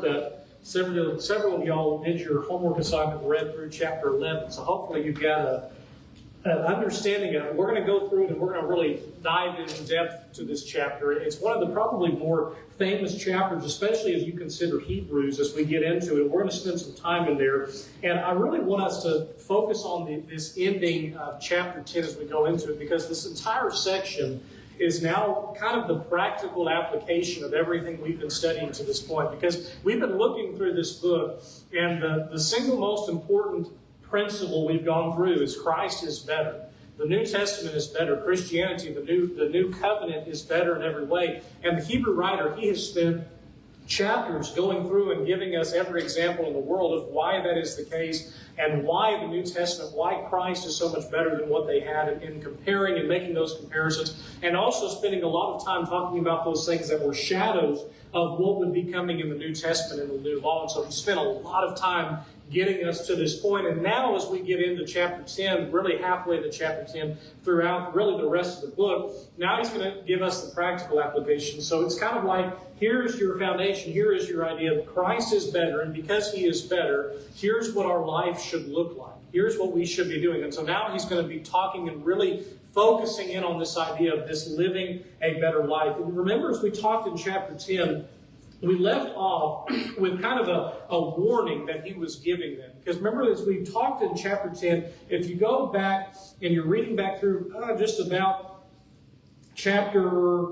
heard that several of y'all did your homework assignment and read through chapter 11, so hopefully you've got an understanding of it. We're going to go through it and we're going to really dive in depth to this chapter. It's one of the probably more famous chapters, especially as you consider Hebrews as we get into it. We're going to spend some time in there. And I really want us to focus on this ending of chapter 10 as we go into it, because this entire section is now kind of the practical application of everything we've been studying to this point. Because we've been looking through this book, and the single most important principle we've gone through is Christ is better. The New Testament is better. Christianity, the new covenant is better in every way. And the Hebrew writer, he has spent chapters going through and giving us every example in the world of why that is the case, and why the New Testament, why Christ is so much better than what they had, in comparing and making those comparisons, and also spending a lot of time talking about those things that were shadows of what would be coming in the New Testament and the New Law. And so he spent a lot of time getting us to this point. And now as we get into chapter 10, really halfway into chapter 10, throughout really the rest of the book, now he's going to give us the practical application. So it's kind of like, here's your foundation, here is your idea that Christ is better, and because he is better, here's what our life should look like. Here's what we should be doing. And so now he's going to be talking and really focusing in on this idea of this living a better life. And remember, as we talked in chapter 10, we left off with kind of a warning that he was giving them. Because remember, as we talked in chapter 10, if you go back and you're reading back through just about chapter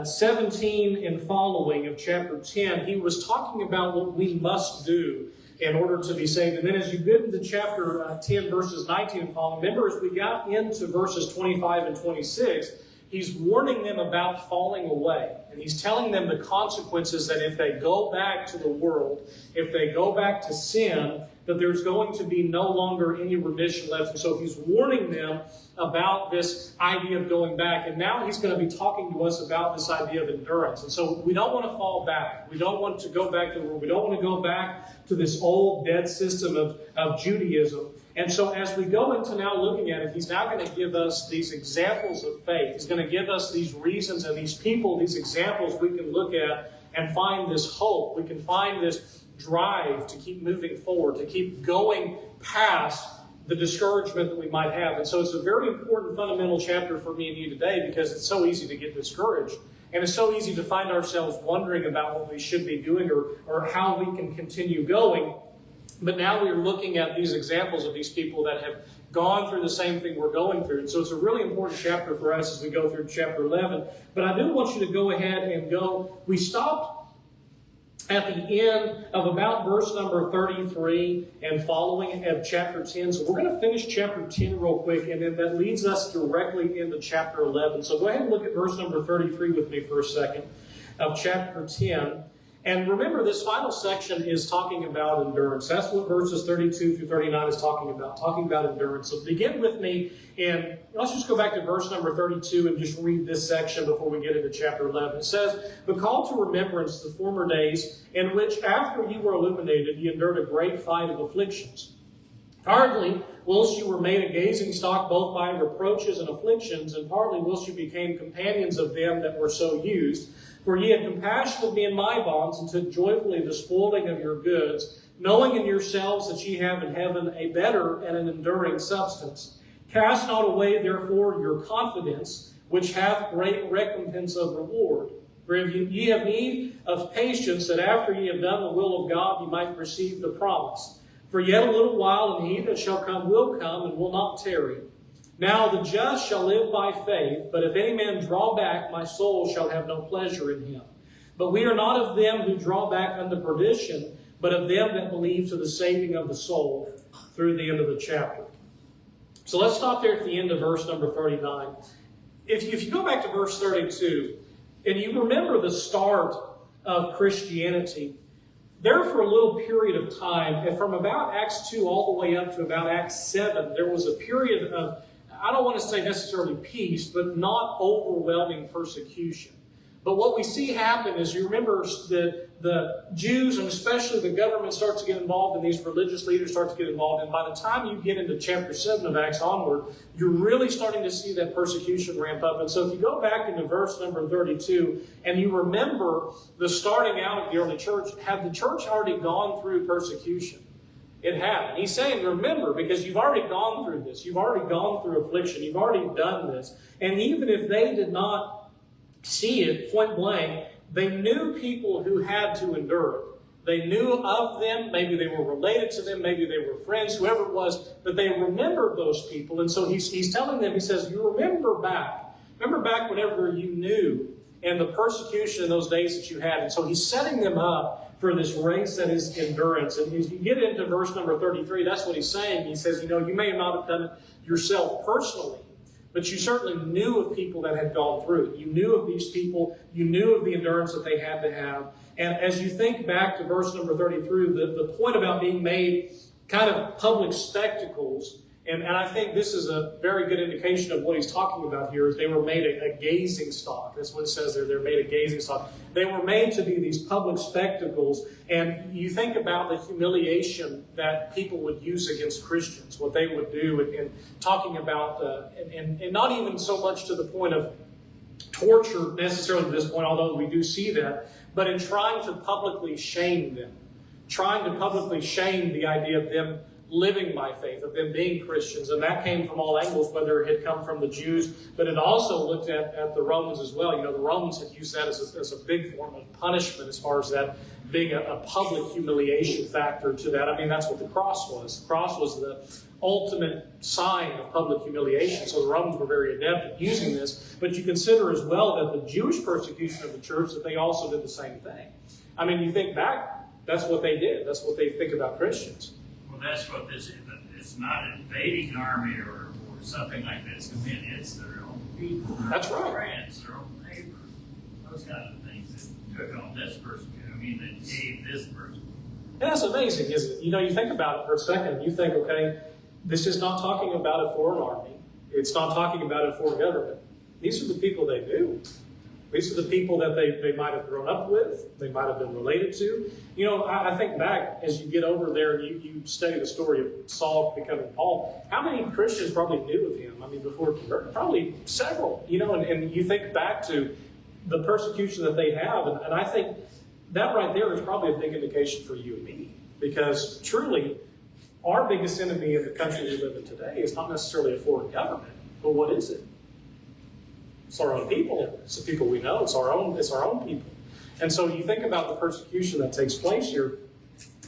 17 and following of chapter 10, he was talking about what we must do in order to be saved. And then as you get into chapter 10, verses 19 and following, remember, as we got into verses 25 and 26, he's warning them about falling away. And he's telling them the consequences that if they go back to the world, if they go back to sin, that there's going to be no longer any remission left. And so he's warning them about this idea of going back. And now he's going to be talking to us about this idea of endurance. And so we don't want to fall back. We don't want to go back to the world. We don't want to go back to this old dead system of Judaism. And so as we go into now looking at it, he's now going to give us these examples of faith. He's going to give us these reasons and these people, these examples we can look at and find this hope. We can find this drive to keep moving forward, to keep going past the discouragement that we might have. And so it's a very important fundamental chapter for me and you today, because it's so easy to get discouraged. And it's so easy to find ourselves wondering about what we should be doing or how we can continue going. But now we're looking at these examples of these people that have gone through the same thing we're going through. And so it's a really important chapter for us as we go through chapter 11. But I do want you to go ahead and go. We stopped at the end of about verse number 33 and following of chapter 10. So we're going to finish chapter 10 real quick, and then that leads us directly into chapter 11. So go ahead and look at verse number 33 with me for a second of chapter 10. And remember, this final section is talking about endurance. That's what verses 32 through 39 is talking about endurance. So begin with me, and let's just go back to verse number 32 and just read this section before we get into chapter 11. It says, "But call to remembrance the former days in which, after you were illuminated, you endured a great fight of afflictions. Partly, whilst you were made a gazing stock both by reproaches and afflictions, and partly whilst you became companions of them that were so used. For ye had compassion of me in my bonds, and took joyfully the spoiling of your goods, knowing in yourselves that ye have in heaven a better and an enduring substance. Cast not away, therefore, your confidence, which hath great recompense of reward. For if ye have need of patience, that after ye have done the will of God, ye might receive the promise. For yet a little while, and he that shall come will come, and will not tarry. Now the just shall live by faith, but if any man draw back, my soul shall have no pleasure in him. But we are not of them who draw back unto perdition, but of them that believe to the saving of the soul," through the end of the chapter. So let's stop there at the end of verse number 39. If you go back to verse 32, and you remember the start of Christianity, there for a little period of time, and from about Acts 2 all the way up to about Acts 7, there was a period of, I don't want to say necessarily peace, but not overwhelming persecution. But what we see happen is, you remember, the Jews, and especially the government, starts to get involved, and these religious leaders start to get involved. And by the time you get into chapter 7 of Acts onward, you're really starting to see that persecution ramp up. And so if you go back into verse number 32, and you remember the starting out of the early church, had the church already gone through persecution? It had. And he's saying, remember, because you've already gone through this. You've already gone through affliction. You've already done this. And even if they did not see it point blank, they knew people who had to endure it. They knew of them. Maybe they were related to them. Maybe they were friends, whoever it was. But they remembered those people. And so he's telling them, he says, you remember back. Remember back whenever you knew and the persecution in those days that you had. And so he's setting them up for this race that is endurance. And as you get into verse number 33, that's what he's saying. He says, you may not have done it yourself personally, but you certainly knew of people that had gone through it. You knew of these people. You knew of the endurance that they had to have. And as you think back to verse number 33, the point about being made kind of public spectacles, and I think this is a very good indication of what he's talking about here, is they were made a gazing stock. That's what it says there. They're made a gazing stock. They were made to be these public spectacles. And you think about the humiliation that people would use against Christians, what they would do, and talking about, and not even so much to the point of torture necessarily at this point, although we do see that, but in trying to publicly shame them, trying to publicly shame the idea of them living by faith, of them being Christians. And that came from all angles, whether it had come from the Jews, but it also looked at the Romans as well. The Romans had used that as a big form of punishment, as far as that being a public humiliation factor to that. I mean, that's what the cross was. The cross was the ultimate sign of public humiliation. So the Romans were very adept at using this. But you consider as well that the Jewish persecution of the church, that they also did the same thing. I mean, you think back, that's what they did. That's what they think about Christians. Well, that's what this is. It's not an invading army or something like this. I mean, it's their own people. That's right. Friends, their own neighbors. Those kind of things that took on this person. That gave this person. And that's amazing, isn't it? You think about it for a second. You think, okay, this is not talking about it for an army. It's not talking about it for a government. These are the people they knew. These are the people that they might have grown up with. They might have been related to. I think back as you get over there and you study the story of Saul becoming Paul. How many Christians probably knew of him? I mean, before he converted, probably several. And you think back to the persecution that they have, and I think that right there is probably a big indication for you and me, because truly, our biggest enemy in the country we live in today is not necessarily a foreign government, but what is it? It's our own people. It's the people we know. It's our own people. And so you think about the persecution that takes place here,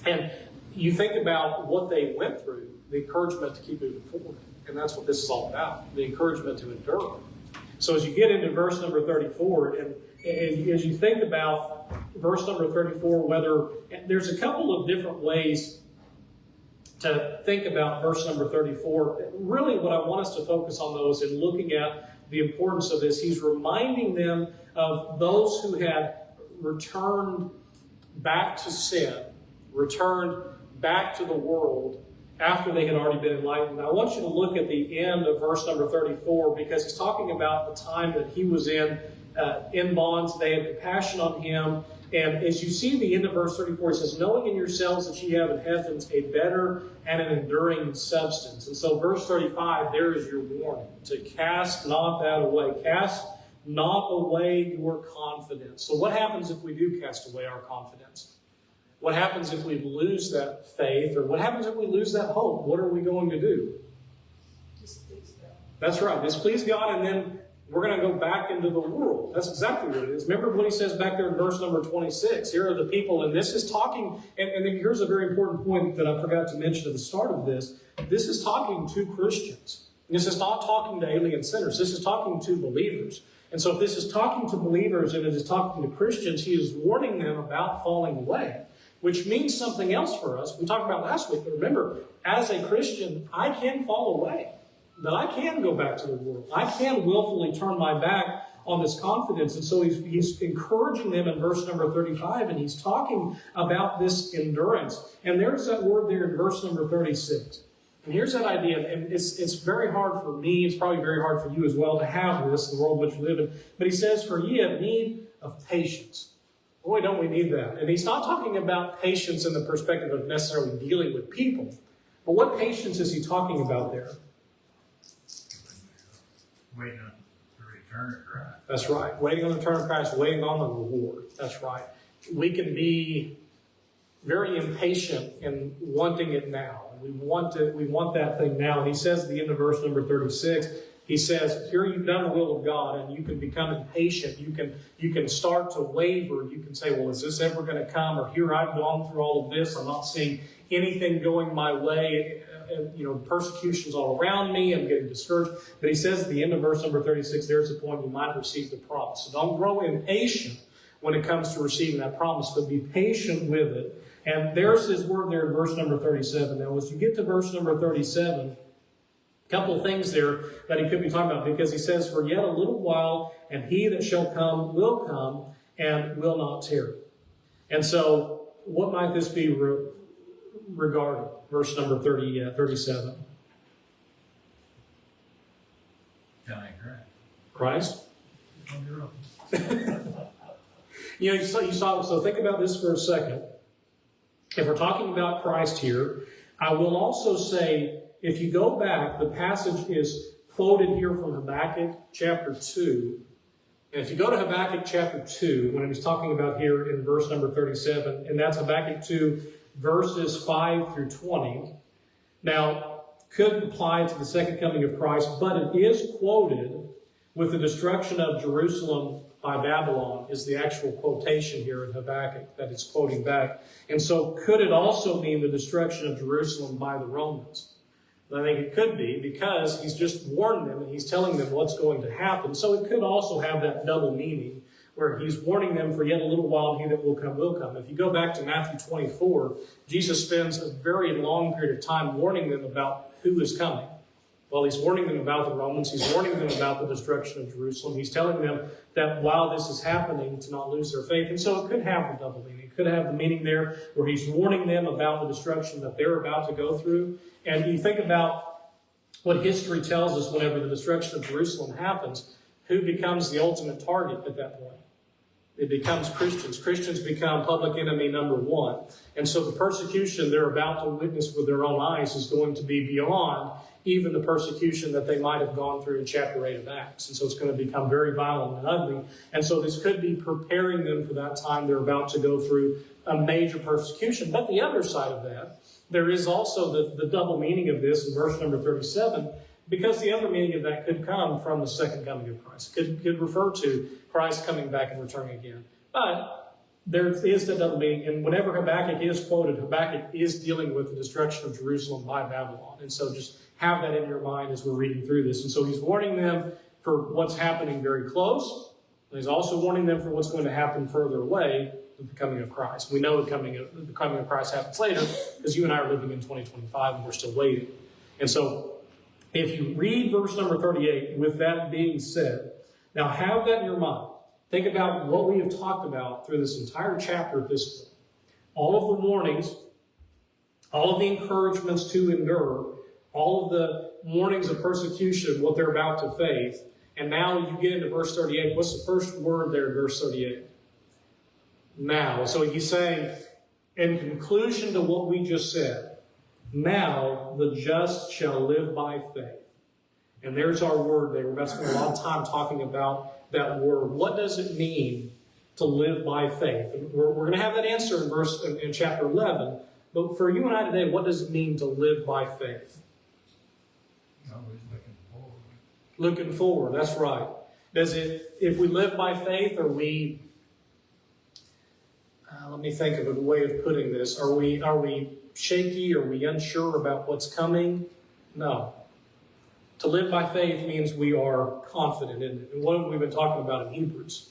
and you think about what they went through, the encouragement to keep moving forward. And that's what this is all about, the encouragement to endure. So as you get into verse number 34, and as you think about verse number 34, there's a couple of different ways to think about verse number 34. Really what I want us to focus on, though, is in looking at the importance of this. He's reminding them of those who had returned back to sin, returned back to the world after they had already been enlightened. I want you to look at the end of verse number 34, because he's talking about the time that he was in bonds. They had compassion on him. And as you see the end of verse 34, it says, knowing in yourselves that ye have in heavens a better and an enduring substance. And so verse 35, there is your warning, to cast not that away. Cast not away your confidence. So what happens if we do cast away our confidence? What happens if we lose that faith? Or what happens if we lose that hope? What are we going to do? Displease God. That's right. Displease God, and then we're going to go back into the world. That's exactly what it is. Remember what he says back there in verse number 26. Here are the people, and this is talking, and here's a very important point that I forgot to mention at the start of this. This is talking to Christians. This is not talking to alien sinners. This is talking to believers. And so if this is talking to believers and it is talking to Christians, he is warning them about falling away, which means something else for us. We talked about last week, but remember, as a Christian, I can fall away. That I can go back to the world. I can willfully turn my back on this confidence. And so he's encouraging them in verse number 35, and he's talking about this endurance. And there's that word there in verse number 36. And here's that idea, and it's very hard for me, it's probably very hard for you as well to have this in the world in which we live in. But he says, for ye have need of patience. Boy, don't we need that. And he's not talking about patience in the perspective of necessarily dealing with people. But what patience is he talking about there? Waiting on the return of Christ. That's right. Waiting on the return of Christ, waiting on the reward. That's right. We can be very impatient in wanting it now. We want that thing now. And he says at the end of verse number 36, he says, here you've done the will of God, and you can become impatient. You can start to waver. You can say, well, is this ever going to come? Or here I've gone through all of this. I'm not seeing anything going my way. Persecution's all around me. I'm getting discouraged. But he says at the end of verse number 36, there's the point you might receive the promise. So don't grow impatient when it comes to receiving that promise, but be patient with it. And there's his word there in verse number 37. Now, as you get to verse number 37, a couple of things there that he could be talking about, because he says, for yet a little while, and he that shall come will come and will not tarry. And so, what might this be regarding? Verse number 37. Telling Christ. Christ? So think about this for a second. If we're talking about Christ here, I will also say, if you go back, the passage is quoted here from Habakkuk chapter 2. And if you go to Habakkuk chapter 2, when he's talking about here in verse number 37, and that's Habakkuk 2, verses 5 through 20. Now, could apply to the second coming of Christ, but it is quoted with the destruction of Jerusalem by Babylon is the actual quotation here in Habakkuk that it's quoting back. And so could it also mean the destruction of Jerusalem by the Romans? I think it could be, because he's just warned them and he's telling them what's going to happen. So it could also have that double meaning, where he's warning them for yet a little while, and he that will come will come. If you go back to Matthew 24, Jesus spends a very long period of time warning them about who is coming. Well, he's warning them about the Romans. He's warning them about the destruction of Jerusalem. He's telling them that while this is happening, to not lose their faith. And so it could have the double meaning. It could have the meaning there where he's warning them about the destruction that they're about to go through. And you think about what history tells us whenever the destruction of Jerusalem happens, who becomes the ultimate target at that point? It becomes Christians. Christians become public enemy number one. And so the persecution they're about to witness with their own eyes is going to be beyond even the persecution that they might have gone through in chapter 8 of Acts. And so it's going to become very violent and ugly. And so this could be preparing them for that time they're about to go through a major persecution. But the other side of that, there is also the double meaning of this in verse number 37, because the other meaning of that could come from the second coming of Christ. It could refer to Christ coming back and returning again. But there is the double meaning. And whenever Habakkuk is quoted, Habakkuk is dealing with the destruction of Jerusalem by Babylon. And so just have that in your mind as we're reading through this. And so he's warning them for what's happening very close. And he's also warning them for what's going to happen further away with the coming of Christ. We know the coming of Christ happens later, because you and I are living in 2025 and we're still waiting. And so if you read verse number 38, with that being said, now have that in your mind. Think about what we have talked about through this entire chapter at this point. All of the warnings, all of the encouragements to endure, all of the warnings of persecution, what they're about to face. And now you get into verse 38. What's the first word there in verse 38? Now. So he's saying, in conclusion to what we just said, now the just shall live by faith. And there's our word there. We're about to spend a lot of time talking about that word. What does it mean to live by faith? And we're going to have that answer in chapter 11. But for you and I today, what does it mean to live by faith? Always looking forward. Looking forward, that's right. If we live by faith, are we, let me think of a way of putting this. Are we shaky? Are we unsure about what's coming? No. To live by faith means we are confident in it. And what have we been talking about in Hebrews?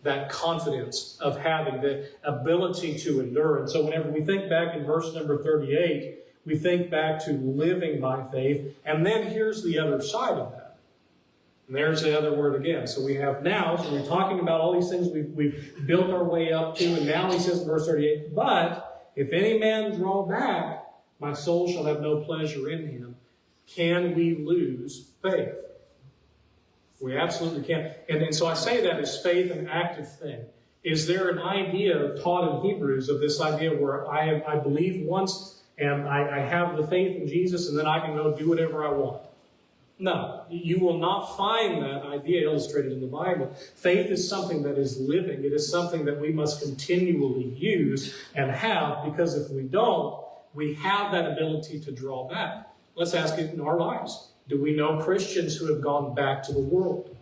That confidence of having the ability to endure. And so whenever we think back in verse number 38, we think back to living by faith. And then here's the other side of that. And there's the other word again. So we have now, so we're talking about all these things we've built our way up to. And now he says in verse 38, but if any man draw back, my soul shall have no pleasure in him. Can we lose faith? We absolutely can. And so I say that as faith an active thing. Is there an idea taught in Hebrews of this idea where I believe once and I have the faith in Jesus and then I can go do whatever I want? No, you will not find that idea illustrated in the Bible. Faith is something that is living. It is something that we must continually use and have, because if we don't, we have that ability to draw back. Let's ask it in our lives. Do we know Christians who have gone back to the world?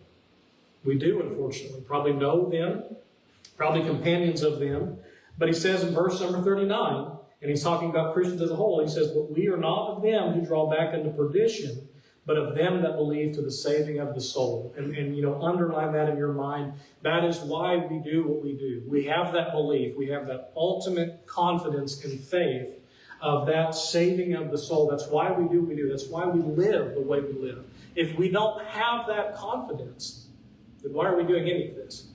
We do, unfortunately. Probably know them, probably companions of them. But he says in verse number 39, and he's talking about Christians as a whole, he says, "But we are not of them who draw back into perdition, but of them that believe to the saving of the soul." And underline that in your mind. That is why we do what we do. We have that belief. We have that ultimate confidence and faith of that saving of the soul. That's why we do what we do. That's why we live the way we live. If we don't have that confidence, then why are we doing any of this?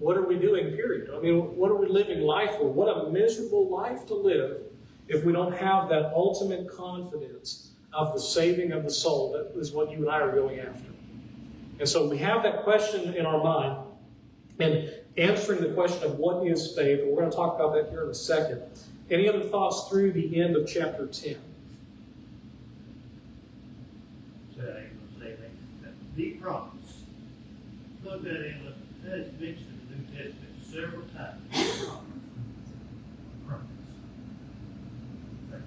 What are we doing, period? I mean, what are we living life for? What a miserable life to live if we don't have that ultimate confidence of the saving of the soul. That is what you and I are going after. And so we have that question in our mind, and answering the question of what is faith, and we're going to talk about that here in a second. Any other thoughts through the end of chapter 10? So I ain't gonna say that. The promise. Look at it, that is mentioned in the New Testament several times. The promise. Promise.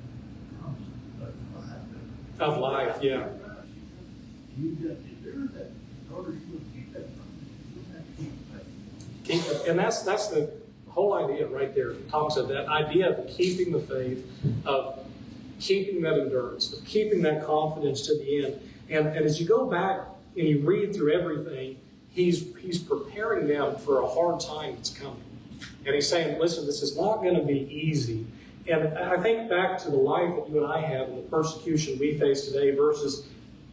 Promise. But what happened? Of life, yeah. You got to do that in order to keep that promise. You have to keep that. And that's the whole idea right there. It talks of that idea of keeping the faith, of keeping that endurance, of keeping that confidence to the end. And as you go back and you read through everything, he's preparing them for a hard time that's coming. And he's saying, listen, this is not going to be easy. And I think back to the life that you and I have and the persecution we face today versus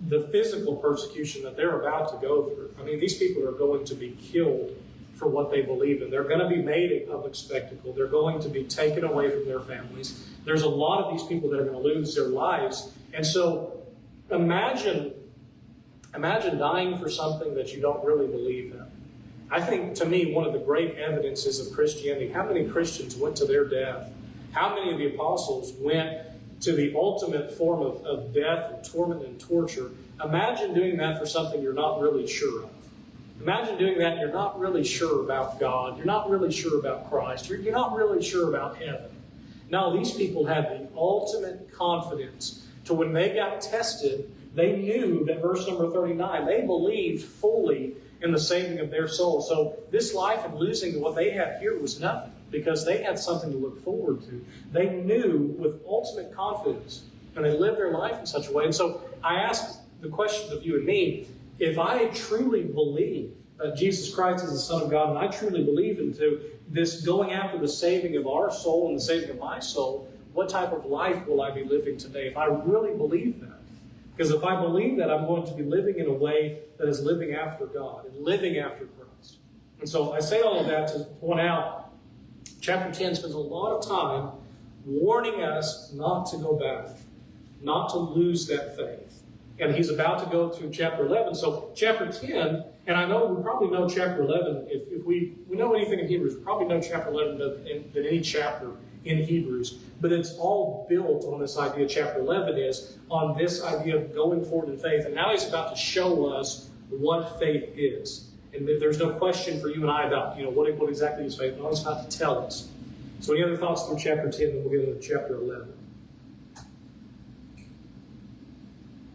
the physical persecution that they're about to go through. I mean, these people are going to be killed for what they believe in. They're going to be made a public spectacle. They're going to be taken away from their families. There's a lot of these people that are going to lose their lives. And so imagine dying for something that you don't really believe in. I think, to me, one of the great evidences of Christianity, how many Christians went to their death? How many of the apostles went to the ultimate form of death and torment and torture? Imagine doing that for something you're not really sure of. Imagine doing that and you're not really sure about God. You're not really sure about Christ. You're not really sure about heaven. No, these people had the ultimate confidence to when they got tested, they knew that verse number 39, they believed fully in the saving of their soul. So this life and losing what they had here was nothing because they had something to look forward to. They knew with ultimate confidence and they lived their life in such a way. And so I ask the question of you and me, if I truly believe that Jesus Christ is the Son of God, and I truly believe into this going after the saving of our soul and the saving of my soul, what type of life will I be living today if I really believe that? Because if I believe that, I'm going to be living in a way that is living after God and living after Christ. And so I say all of that to point out, chapter 10 spends a lot of time warning us not to go back, not to lose that faith. And he's about to go through chapter 11. So chapter 10, and I know we probably know chapter 11. If we know anything in Hebrews, we probably know chapter 11 than any chapter in Hebrews. But it's all built on this idea, chapter 11 is, on this idea of going forward in faith. And now he's about to show us what faith is. And there's no question for you and I about, what exactly is faith. No, he's about to tell us. So any other thoughts through chapter 10, then we'll get into chapter 11.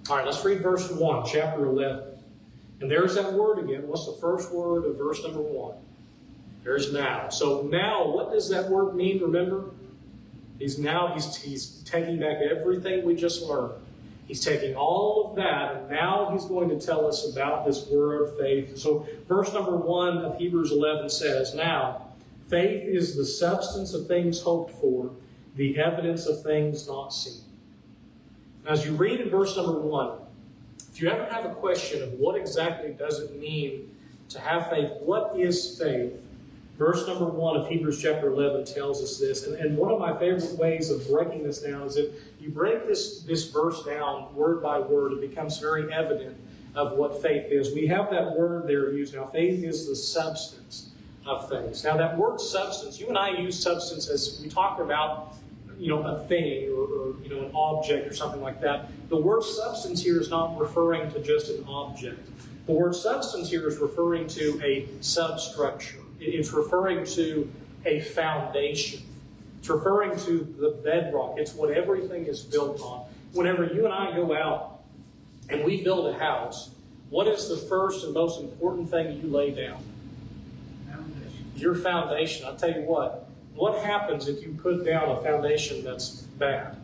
All right, let's read verse 1, chapter 11. And there's that word again. What's the first word of verse number 1? There's now. So now, what does that word mean, remember? He's taking back everything we just learned. He's taking all of that, and now he's going to tell us about this word faith. So verse number 1 of Hebrews 11 says, "Now, faith is the substance of things hoped for, the evidence of things not seen." As you read in verse number 1, if you ever have a question of what exactly does it mean to have faith, what is faith? Verse number 1 of Hebrews chapter 11 tells us this. And one of my favorite ways of breaking this down is if you break this verse down word by word, it becomes very evident of what faith is. We have that word there used now. Faith is the substance of things. Now that word substance, you and I use substance as we talk about, a thing or an object or something like that. The word substance here is not referring to just an object. The word substance here is referring to a substructure. It's referring to a foundation. It's referring to the bedrock. It's what everything is built on. Whenever you and I go out and we build a house, what is the first and most important thing you lay down? Foundation. Your foundation. I'll tell you what happens if you put down a foundation that's bad?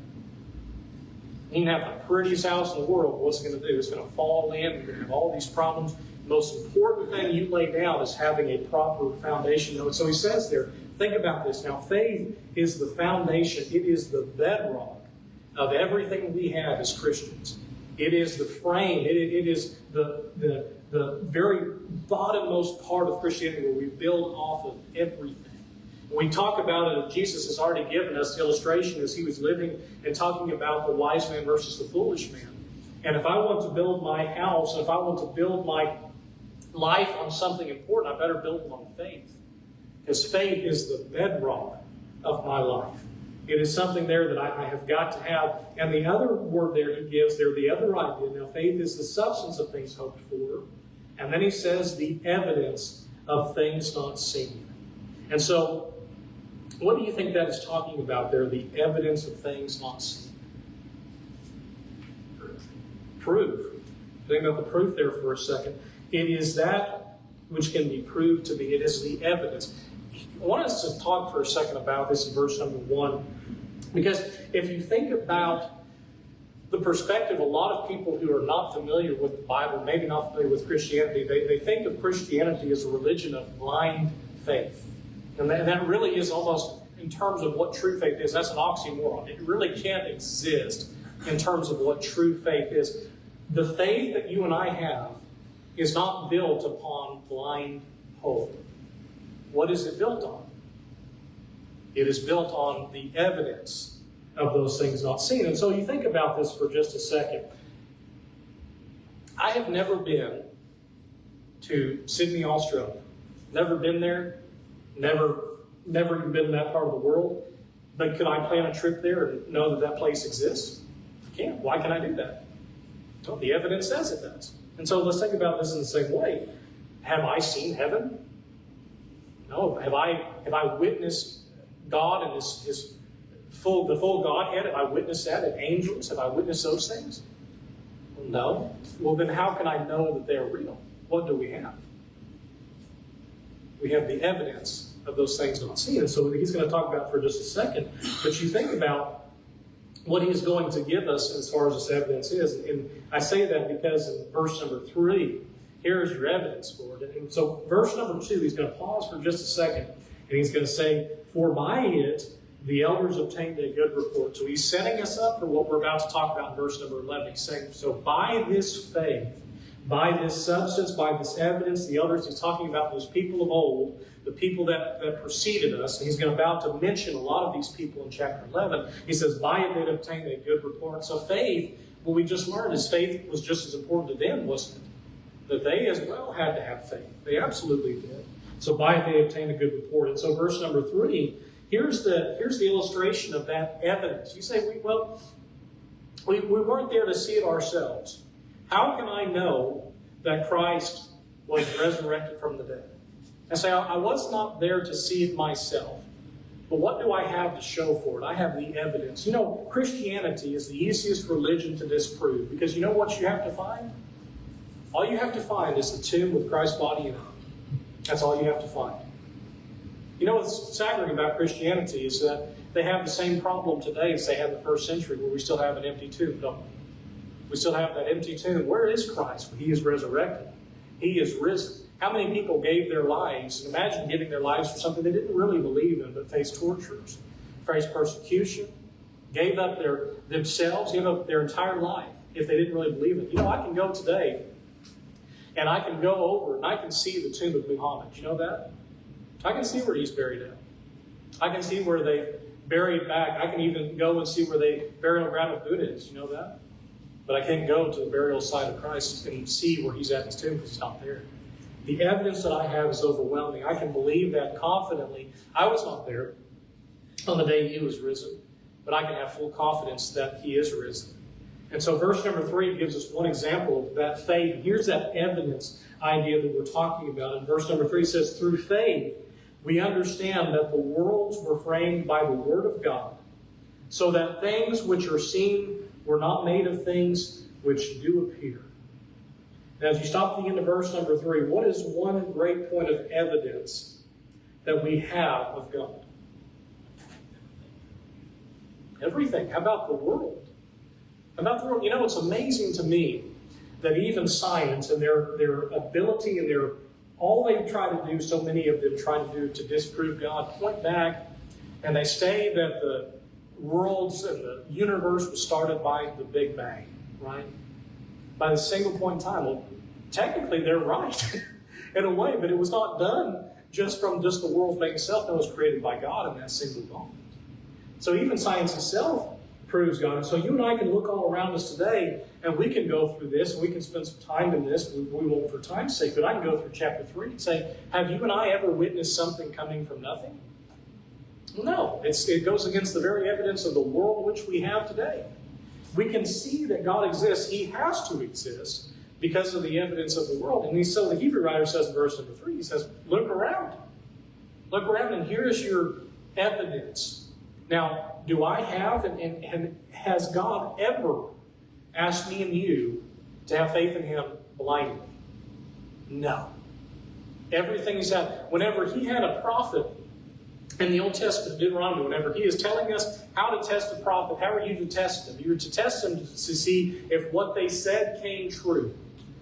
You can have the prettiest house in the world. What's it going to do? It's going to fall in. You're going to have all these problems. The most important thing you lay down is having a proper foundation. So he says there, think about this. Now, faith is the foundation. It is the bedrock of everything we have as Christians. It is the frame. It is the very bottommost part of Christianity where we build off of everything. When we talk about it, Jesus has already given us the illustration as he was living and talking about the wise man versus the foolish man. And if I want to build my house, if I want to build my life on something important, I better build it on faith. Because faith is the bedrock of my life. It is something there that I have got to have. And the other word there he gives there, the other idea. Now, faith is the substance of things hoped for. And then he says the evidence of things not seen. And so, what do you think that is talking about there, the evidence of things not seen? Proof. Think about the proof there for a second. It is that which can be proved to be. It is the evidence. I want us to talk for a second about this in verse number 1. Because if you think about the perspective, a lot of people who are not familiar with the Bible, maybe not familiar with Christianity, they think of Christianity as a religion of blind faith. And that really is almost, in terms of what true faith is, that's an oxymoron. It really can't exist in terms of what true faith is. The faith that you and I have is not built upon blind hope. What is it built on? It is built on the evidence of those things not seen. And so you think about this for just a second. I have never been to Sydney, Australia. Never been there. Never even been in that part of the world. But could I plan a trip there and know that that place exists? I can't. Why can I do that? Well, the evidence says it does. And so let's think about this in the same way. Have I seen heaven? No. Have I witnessed God and the full Godhead? Have I witnessed that? And angels? Have I witnessed those things? No. Well, then how can I know that they're real? What do we have? We have the evidence of those things not seen. And so he's going to talk about for just a second. But you think about what he is going to give us as far as this evidence is. And I say that because in verse number 3, here is your evidence for it. And so verse number 2, he's going to pause for just a second. And he's going to say, for by it the elders obtained a good report. So he's setting us up for what we're about to talk about in verse number 11. He's saying, so by this faith, by this substance, by this evidence, the elders, he's talking about those people of old, the people that preceded us. And he's about to mention a lot of these people in chapter 11. He says, by it they obtained a good report. So faith, what we just learned is faith was just as important to them, wasn't it? That they as well had to have faith. They absolutely did. So by it they obtained a good report. And so verse number 3, here's the illustration of that evidence. You say, we weren't there to see it ourselves. How can I know that Christ was resurrected from the dead? I say, I was not there to see it myself. But what do I have to show for it? I have the evidence. You know, Christianity is the easiest religion to disprove. Because you know what you have to find? All you have to find is the tomb with Christ's body in it. That's all you have to find. You know what's staggering about Christianity is that they have the same problem today as they had in the first century, where we still have an empty tomb, don't we? We still have that empty tomb. Where is Christ? Well, he is resurrected. He is risen. How many people gave their lives, and imagine giving their lives for something they didn't really believe in, but faced tortures, faced persecution, gave up themselves, gave up their entire life if they didn't really believe it. You know, I can go today and I can go over and I can see the tomb of Muhammad. You know that? I can see where he's buried at. I can see where they buried back. I can even go and see where they burial ground of Buddha is. You know that? but I can't go to the burial site of Christ and see where he's at in his tomb because he's not there. The evidence that I have is overwhelming. I can believe that confidently. I was not there on the day he was risen, but I can have full confidence that he is risen. And so verse number 3 gives us one example of that faith. Here's that evidence idea that we're talking about. In verse number 3 says, through faith, we understand that the worlds were framed by the word of God, so that things which are seen were not made of things which do appear. Now, as you stop at the end of verse number 3, what is one great point of evidence that we have of God? Everything. How about the world? How about the world? You know, it's amazing to me that even science and their ability and all they try to do, so many of them try to do to disprove God, point back and they say that the worlds and the universe was started by the Big Bang, right? By the single point in time. Well, technically they're right in a way, but it was not done just from just the world making itself. It was created by God in that single moment. So even science itself proves God. And so you and I can look all around us today, and we can go through this, and we can spend some time in this. We won't for time's sake, but I can go through chapter 3 and say, have you and I ever witnessed something coming from nothing? No. It goes against the very evidence of the world which we have today. We can see that God exists. He has to exist because of the evidence of the world. And so the Hebrew writer says in verse number 3, he says, look around. Look around, and here is your evidence. Now, do I have, and has God ever asked me and you to have faith in him blindly? No. Everything he's had. Whenever he had a prophet in the Old Testament, Deuteronomy, whenever he is telling us how to test a prophet, how are you to test them? You're to test them to see if what they said came true.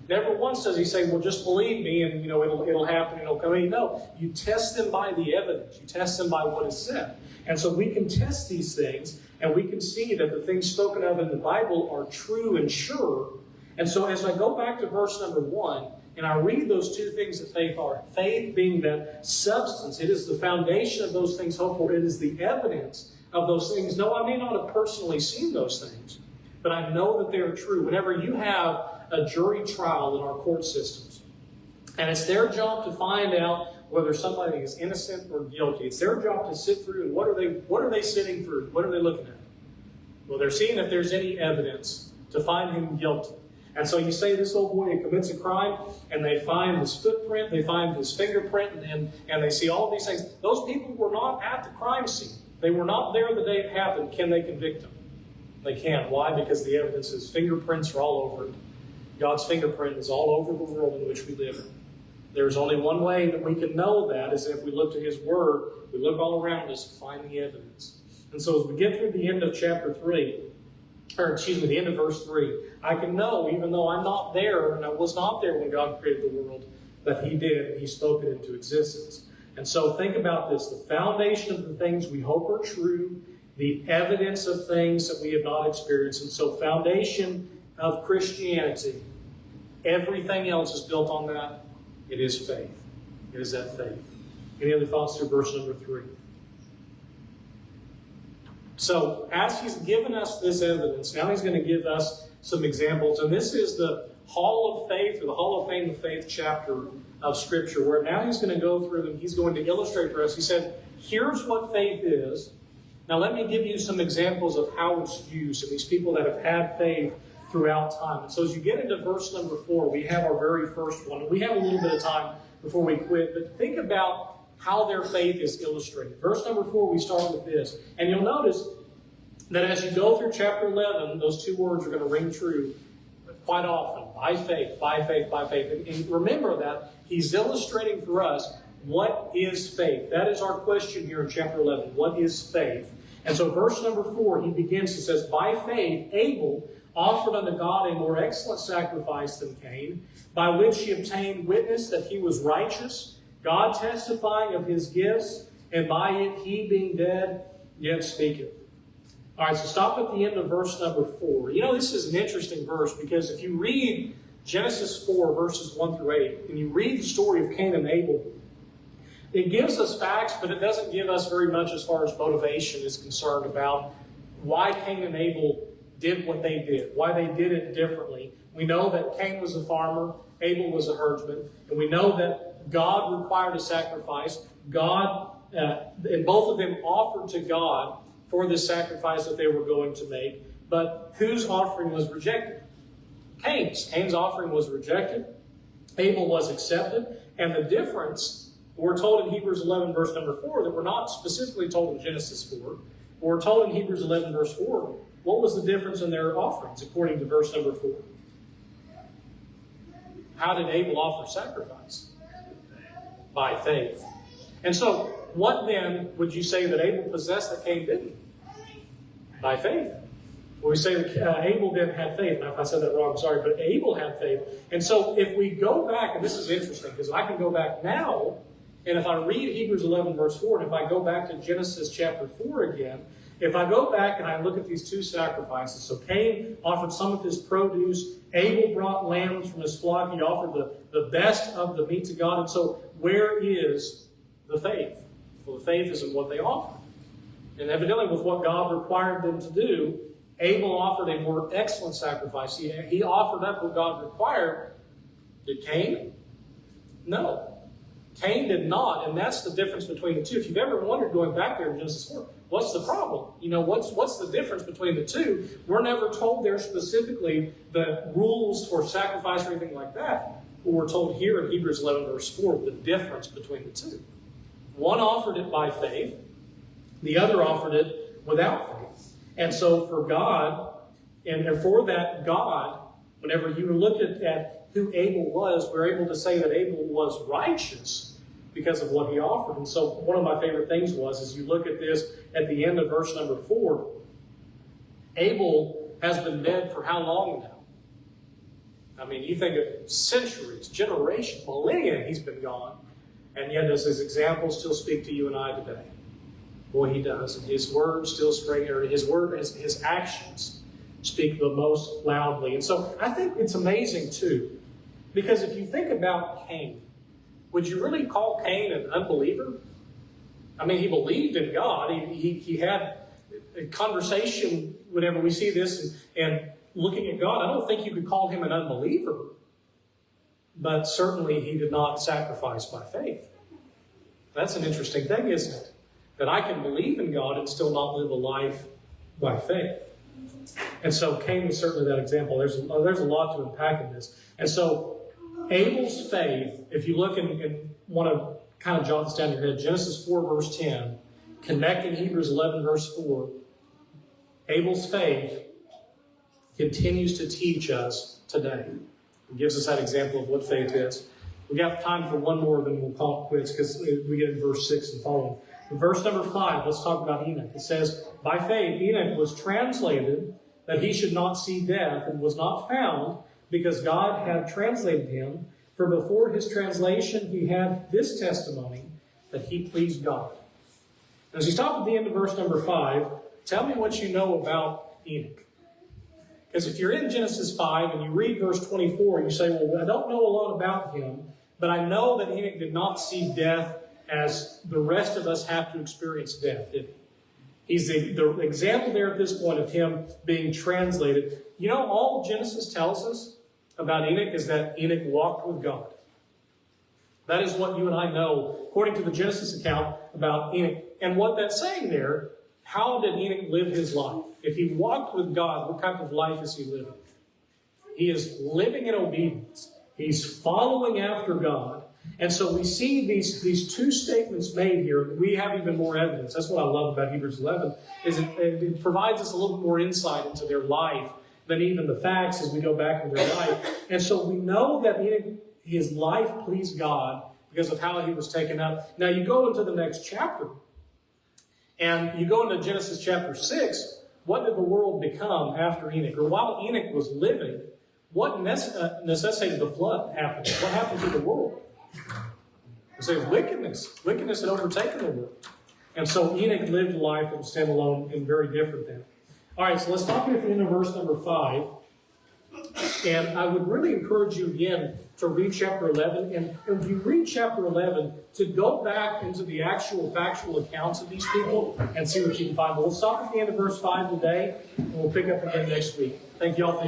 Never once does he say, well, just believe me and it'll happen, it'll come. No, you test them by the evidence. You test them by what is said. And so we can test these things, and we can see that the things spoken of in the Bible are true and sure. And so as I go back to verse number 1, and I read those two things that faith are, faith being that substance, it is the foundation of those things hoped for, it is the evidence of those things. No, I may not have personally seen those things, but I know that they are true. Whenever you have a jury trial in our court systems, and it's their job to find out whether somebody is innocent or guilty. It's their job to sit through, and what are they sitting through? What are they looking at? Well, they're seeing if there's any evidence to find him guilty. And so you say this old boy commits a crime, and they find his footprint, they find his fingerprint, and they see all these things. Those people were not at the crime scene. They were not there the day it happened. Can they convict them? They can't. Why? Because the evidence is fingerprints are all over it. God's fingerprint is all over the world in which we live in. There's only one way that we can know that is if we look to his word, we look all around us to find the evidence. And so as we get through the end of chapter 3, the end of verse 3, I can know, even though I'm not there, and I was not there when God created the world, that he did, and he spoke it into existence. And so think about this, the foundation of the things we hope are true, the evidence of things that we have not experienced. And so foundation of Christianity, everything else is built on that. It is faith. It is that faith. Any other thoughts through verse number 3? So, as he's given us this evidence, now he's going to give us some examples. And this is the Hall of Faith, or the Hall of Fame of Faith chapter of Scripture, where now he's going to go through them. He's going to illustrate for us. He said, here's what faith is. Now, let me give you some examples of how it's used, and these people that have had faith throughout time. And so as you get into verse number 4, we have our very first one. We have a little bit of time before we quit, but think about how their faith is illustrated. Verse number 4, we start with this. And you'll notice that as you go through chapter 11, those two words are going to ring true quite often. By faith, by faith, by faith. And remember that he's illustrating for us what is faith. That is our question here in chapter 11. What is faith? And so verse number 4, he begins, he says, by faith, Abel offered unto God a more excellent sacrifice than Cain, by which he obtained witness that he was righteous, God testifying of his gifts, and by it he being dead yet speaketh. All right, so stop at the end of verse number 4. You know, this is an interesting verse because if you read Genesis 4, verses 1 through 8, and you read the story of Cain and Abel, it gives us facts, but it doesn't give us very much as far as motivation is concerned about why Cain and Abel did what they did, why they did it differently. We know that Cain was a farmer, Abel was a herdsman, and we know that God required a sacrifice. God, and both of them offered to God for this sacrifice that they were going to make. But whose offering was rejected? Cain's. Cain's offering was rejected. Abel was accepted. And the difference, we're told in Hebrews 11, verse number 4, that we're not specifically told in Genesis 4. We're told in Hebrews 11, verse 4, what was the difference in their offerings, according to verse number 4? How did Abel offer sacrifice? By faith. And so, what then would you say that Abel possessed that Cain didn't? By faith. We say that Abel then had faith. Now, if I said that wrong, sorry, but Abel had faith. And so if we go back, and this is interesting, because I can go back now, and if I read Hebrews 11, verse 4, and if I go back to Genesis chapter 4 again, if I go back and I look at these two sacrifices, so Cain offered some of his produce, Abel brought lambs from his flock, he offered the best of the meat to God, and so where is the faith? Well, the faith is in what they offered. And evidently with what God required them to do, Abel offered a more excellent sacrifice. He offered up what God required. Did Cain? No. Cain did not, and that's the difference between the two. If you've ever wondered, going back there in Genesis 4, what's the problem? What's the difference between the two? We're never told there specifically the rules for sacrifice or anything like that. But we're told here in Hebrews 11, verse 4, the difference between the two. One offered it by faith. The other offered it without faith. And so for God, and for that God, whenever you look at who Abel was, we're able to say that Abel was righteous because of what he offered. And so one of my favorite things is you look at this at the end of verse number 4, Abel has been dead for how long now? I mean, you think of centuries, generations, millennia he's been gone. And yet does his example still speak to you and I today? Boy, he does. And his words still spring, or his actions speak the most loudly. And so I think it's amazing too, because if you think about Cain, would you really call Cain an unbeliever? I mean, he believed in God. He had a conversation whenever we see this and looking at God. I don't think you could call him an unbeliever, but certainly he did not sacrifice by faith. That's an interesting thing, isn't it? That I can believe in God and still not live a life by faith. And so Cain was certainly that example. There's a lot to unpack in this. And so Abel's faith, if you look and want to kind of jot this down in your head, Genesis 4, verse 10, connecting Hebrews 11, verse 4, Abel's faith continues to teach us today. It gives us that example of what faith is. We got time for one more, then we'll call it quits because we get in verse 6 and following. In verse number 5, let's talk about Enoch. It says, by faith Enoch was translated that he should not see death, and was not found because God had translated him. For before his translation he had this testimony, that he pleased God. As we stop at the end of verse number 5, tell me what you know about Enoch. Because if you're in Genesis 5 and you read verse 24, you say, well, I don't know a lot about him, but I know that Enoch did not see death as the rest of us have to experience death, did he? He's the example there at this point of him being translated. You know, all Genesis tells us about Enoch is that Enoch walked with God. That is what you and I know, according to the Genesis account, about Enoch. And what that's saying there, how did Enoch live his life? If he walked with God, what type of life is he living? He is living in obedience. He's following after God. And so we see these two statements made here. We have even more evidence. That's what I love about Hebrews 11, is it provides us a little bit more insight into their life than even the facts as we go back into their life. And so we know that his life pleased God because of how he was taken up. Now you go into the next chapter, and you go into Genesis chapter 6. What did the world become after Enoch? Or while Enoch was living, what necessitated the flood happened? What happened to the world? It's a wickedness. Wickedness had overtaken the world. And so Enoch lived a life that was standalone and very different then. All right, so let's talk at the end of verse number 5. And I would really encourage you again to read chapter 11. And if you read chapter 11, to go back into the actual factual accounts of these people and see what you can find. But we'll stop at the end of verse 5 today, and we'll pick up again next week. Thank you all for